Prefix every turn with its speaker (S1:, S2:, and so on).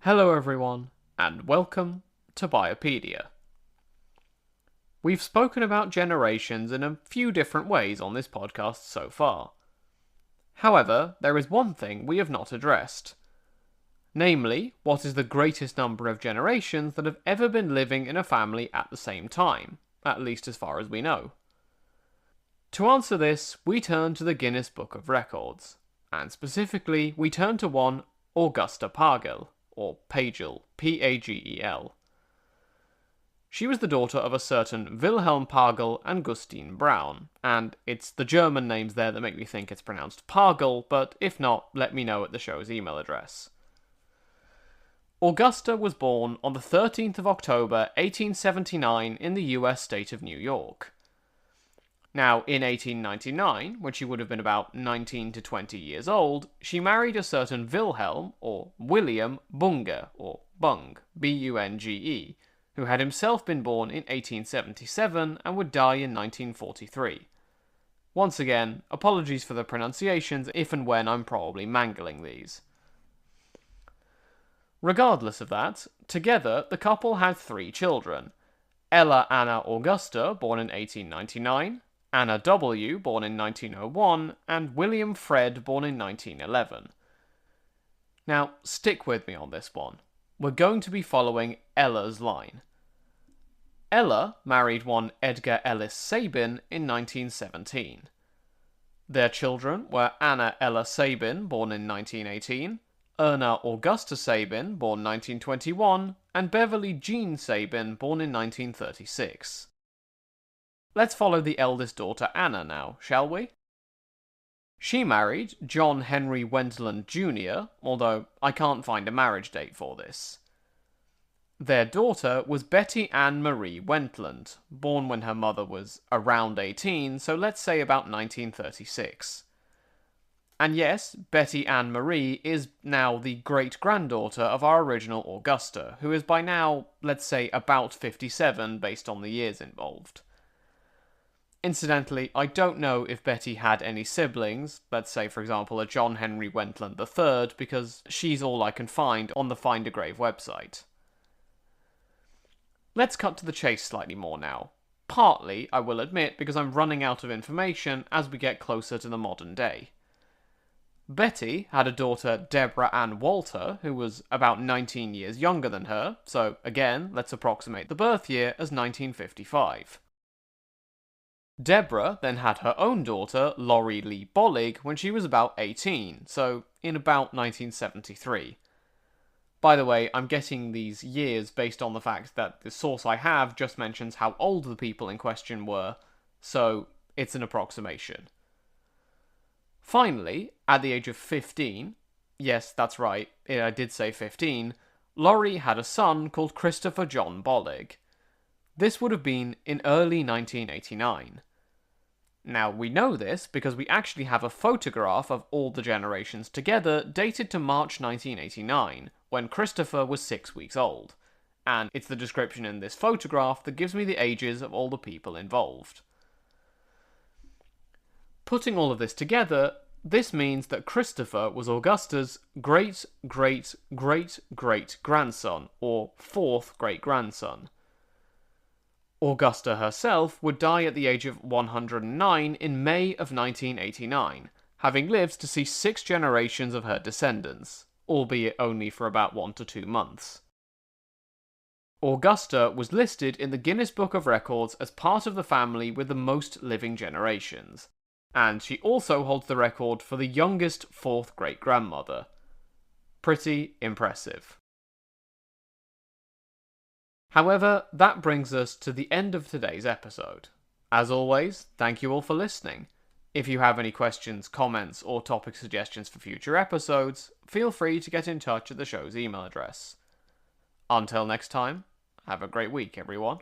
S1: Hello everyone, and welcome to Biopedia. We've spoken about generations in a few different ways on this podcast so far. However, there is one thing we have not addressed. Namely, what is the greatest number of generations that have ever been living in a family at the same time, at least as far as we know. To answer this, we turn to the Guinness Book of Records, and specifically, we turn to one Augusta Pagel, or Pagel, P-A-G-E-L. She was the daughter of a certain Wilhelm Pagel and Gustine Braun, and it's the German names there that make me think it's pronounced Pagel, but if not, let me know at the show's email address. Augusta was born on the 13th of October 1879 in the US state of New York. Now, in 1899, when she would have been about 19 to 20 years old, she married a certain Wilhelm, or William, Bunge, or Bung, B-U-N-G-E, who had himself been born in 1877 and would die in 1943. Once again, apologies for the pronunciations if and when I'm probably mangling these. Regardless of that, together the couple had 3 children: Ella Anna Augusta, born in 1899, Anna W., born in 1901, and William Fred, born in 1911. Now, stick with me on this one. We're going to be following Ella's line. Ella married one Edgar Ellis Sabin in 1917. Their children were Anna Ella Sabin, born in 1918, Erna Augusta Sabin, born 1921, and Beverly Jean Sabin, born in 1936. Let's follow the eldest daughter Anna now, shall we? She married John Henry Wendland Jr., although I can't find a marriage date for this. Their daughter was Betty Ann Marie Wendland, born when her mother was around 18, so let's say about 1936. And yes, Betty Ann Marie is now the great-granddaughter of our original Augusta, who is by now, let's say, about 57 based on the years involved. Incidentally, I don't know if Betty had any siblings, let's say for example a John Henry Wendland III, because she's all I can find on the Find a Grave website. Let's cut to the chase slightly more now. Partly, I will admit, because I'm running out of information as we get closer to the modern day. Betty had a daughter, Deborah Ann Walter, who was about 19 years younger than her, so again, let's approximate the birth year as 1955. Deborah then had her own daughter, Laurie Lee Bollig, when she was about 18, so in about 1973. By the way, I'm getting these years based on the fact that the source I have just mentions how old the people in question were, so it's an approximation. Finally, at the age of 15, yes, that's right, I did say 15, Laurie had a son called Christopher John Bollig. This would have been in early 1989. Now, we know this because we actually have a photograph of all the generations together dated to March 1989, when Christopher was 6 weeks old, and it's the description in this photograph that gives me the ages of all the people involved. Putting all of this together, this means that Christopher was Augusta's great-great-great-great-grandson, or 4th great-grandson. Augusta herself would die at the age of 109 in May of 1989, having lived to see 6 generations of her descendants, albeit only for about 1 to 2 months. Augusta was listed in the Guinness Book of Records as part of the family with the most living generations, and she also holds the record for the youngest 4th great-grandmother. Pretty impressive. However, that brings us to the end of today's episode. As always, thank you all for listening. If you have any questions, comments, or topic suggestions for future episodes, feel free to get in touch at the show's email address. Until next time, have a great week, everyone.